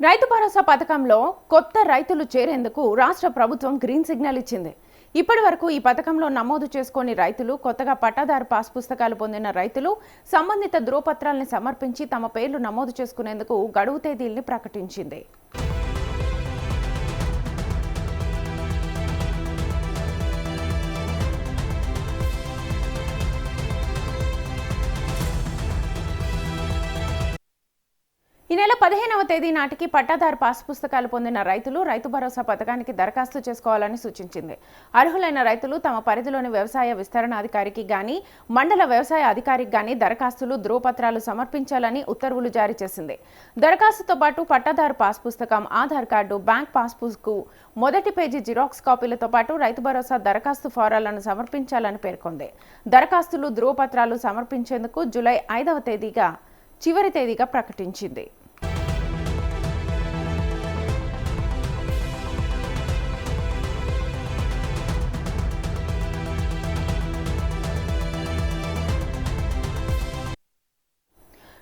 రైతు భరోసా పథకంలో కొత్త రైతులు చేరేందుకు రాష్ట్ర ప్రభుత్వం గ్రీన్ సిగ్నల్ ఇచ్చింది. ఇప్పటివరకు ఈ పథకంలో నమోదు చేసుకొని రైతులు, కొత్తగా పట్టాదారు పాస్ పుస్తకాలు పొందిన రైతులు సంబంధిత ధృవపత్రాలను సమర్పించి తమ పేర్లు నమోదు చేసుకునేందుకు గడువు తేదీల్ని ప్రకటించింది. ఈ నెల 15వ తేదీ నాటికి పట్టాదారు పాస్ పుస్తకాలు పొందిన రైతులు రైతు భరోసా పథకానికి దరఖాస్తు చేసుకోవాలని సూచించింది. అర్హులైన రైతులు తమ పరిధిలోని వ్యవసాయ విస్తరణాధికారికి గాని, మండల వ్యవసాయ అధికారికి గాని దరఖాస్తులు, ధృవపత్రాలు సమర్పించాలని ఉత్తర్వులు జారీ చేసింది. దరఖాస్తుతో పాటు పట్టాదారు పాస్ పుస్తకం, ఆధార్ కార్డు, బ్యాంక్ పాస్బుక్, మొదటి పేజీ జిరాక్స్ కాపీలతో పాటు రైతు భరోసా దరఖాస్తు ఫారాలను సమర్పించాలని పేర్కొంది. దరఖాస్తులు, ధృవపత్రాలు సమర్పించేందుకు జూలై 5వ తేదీగా చివరి తేదీగా ప్రకటించింది.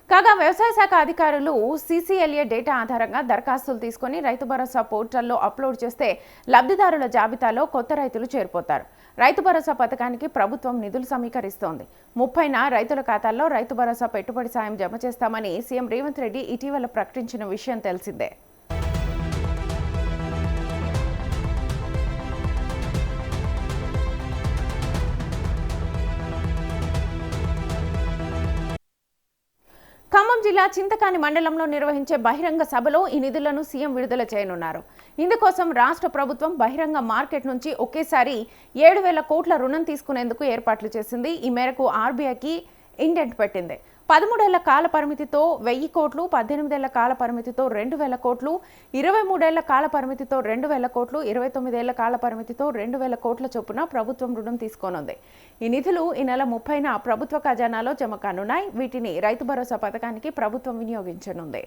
కాగా వ్యవసాయ శాఖ అధికారులు సీసీఎల్ఏ డేటా ఆధారంగా దరఖాస్తులు తీసుకుని రైతు భరోసా పోర్టల్లో అప్లోడ్ చేస్తే లబ్ధిదారుల జాబితాలో కొత్త రైతులు చేరిపోతారు. రైతు భరోసా పథకానికి ప్రభుత్వం నిధులు సమీకరిస్తోంది. 30న రైతుల ఖాతాల్లో రైతు భరోసా పెట్టుబడి సాయం జమ చేస్తామని సీఎం రేవంత్ రెడ్డి ఇటీవల ప్రకటించిన విషయం తెలిసిందే. ఖమ్మం జిల్లా చింతకాని మండలంలో నిర్వహించే బహిరంగ సభలో ఈ నిధులను సీఎం విడుదల చేయనున్నారు. ఇందుకోసం రాష్ట్ర ప్రభుత్వం బహిరంగ మార్కెట్ నుంచి ఒకేసారి 7,000 కోట్ల రుణం తీసుకునేందుకు ఏర్పాట్లు చేసింది. ఈ మేరకు ఆర్బీఐకి ఇండెంట్ పెట్టింది. 13 ఏళ్ల కాల పరిమితితో 1000 కోట్లు, 18 ఏళ్ల కాల పరిమితితో 2,000 కోట్లు, 23 ఏళ్ల కాల పరిమితితో 2,000 కోట్లు, 29 ఏళ్ల కాల పరిమితితో 2,000 కోట్ల చొప్పున ప్రభుత్వం రుణం తీసుకోనుంది. ఈ నిధులు ఈ నెల 30న ప్రభుత్వ ఖజానాలో జమ కానున్నాయి. వీటిని రైతు భరోసా పథకానికి ప్రభుత్వం వినియోగించనుంది.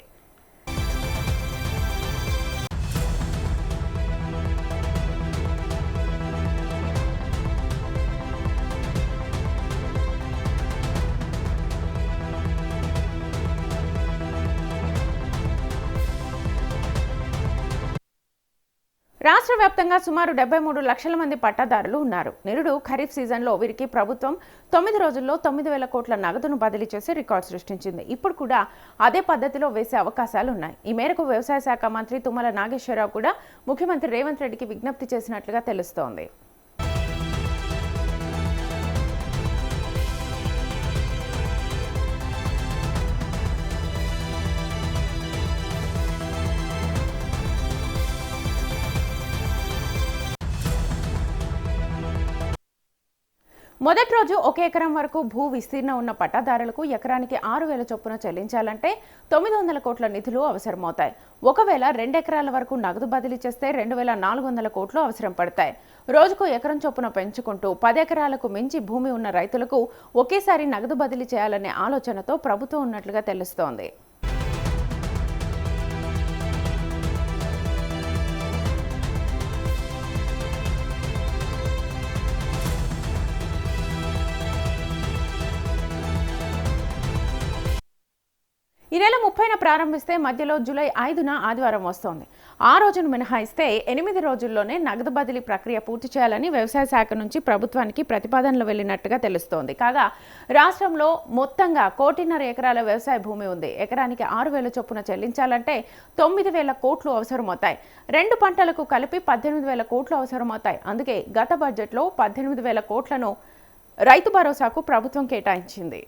రాష్ట్ర వ్యాప్తంగా సుమారు 73 లక్షల మంది పట్టాదారులు ఉన్నారు. నిరుడు ఖరీఫ్ సీజన్లో వీరికి ప్రభుత్వం 9 రోజుల్లో 9,000 కోట్ల నగదును బదిలీ చేసి రికార్డు సృష్టించింది. ఇప్పుడు కూడా అదే పద్ధతిలో వేసే అవకాశాలు ఉన్నాయి. ఈ మేరకు వ్యవసాయ శాఖ మంత్రి తుమ్మల నాగేశ్వరరావు కూడా ముఖ్యమంత్రి రేవంత్ రెడ్డికి విజ్ఞప్తి చేసినట్లుగా తెలుస్తోంది. మొదటి రోజు 1 ఎకరం వరకు భూ విస్తీర్ణం ఉన్న పట్టాదారులకు ఎకరానికి 6,000 చొప్పున చెల్లించాలంటే 900 కోట్ల నిధులు అవసరమవుతాయి. ఒకవేళ 2 ఎకరాల వరకు నగదు బదిలీ చేస్తే 2,400 కోట్లు అవసరం పడతాయి. రోజుకు ఎకరం చొప్పున పెంచుకుంటూ 10 ఎకరాలకు మించి భూమి ఉన్న రైతులకు ఒకేసారి నగదు బదిలీ చేయాలనే ఆలోచనతో ప్రభుత్వం ఉన్నట్లుగా తెలుస్తోంది. ఈ నెల 30న ప్రారంభిస్తే మధ్యలో జూలై 5న ఆదివారం వస్తోంది. ఆ రోజును మినహాయిస్తే 8 రోజుల్లోనే నగదు బదిలీ ప్రక్రియ పూర్తి చేయాలని వ్యవసాయ శాఖ నుంచి ప్రభుత్వానికి ప్రతిపాదనలు వెళ్లినట్టుగా తెలుస్తోంది. కాగా రాష్ట్రంలో మొత్తంగా 1,500 ఎకరాల వ్యవసాయ భూమి ఉంది. ఎకరానికి 6,000 చొప్పున చెల్లించాలంటే 9,000 కోట్లు అవసరమవుతాయి. 2 పంటలకు కలిపి 18,000 కోట్లు అవసరమవుతాయి. అందుకే గత బడ్జెట్లో 18,000 కోట్లను రైతు భరోసాకు ప్రభుత్వం కేటాయించింది.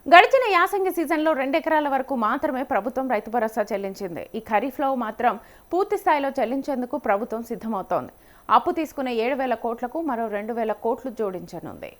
గడిచిన యాసంగి సీజన్లో 2 ఎకరాల వరకు మాత్రమే ప్రభుత్వం రైతు భరోసా చెల్లించింది. ఈ ఖరీఫ్లో మాత్రం పూర్తి స్థాయిలో చెల్లించేందుకు ప్రభుత్వం సిద్ధమవుతోంది. అప్పు తీసుకునే 7,000 కోట్లకు మరో 2,000 కోట్లు జోడించనుంది.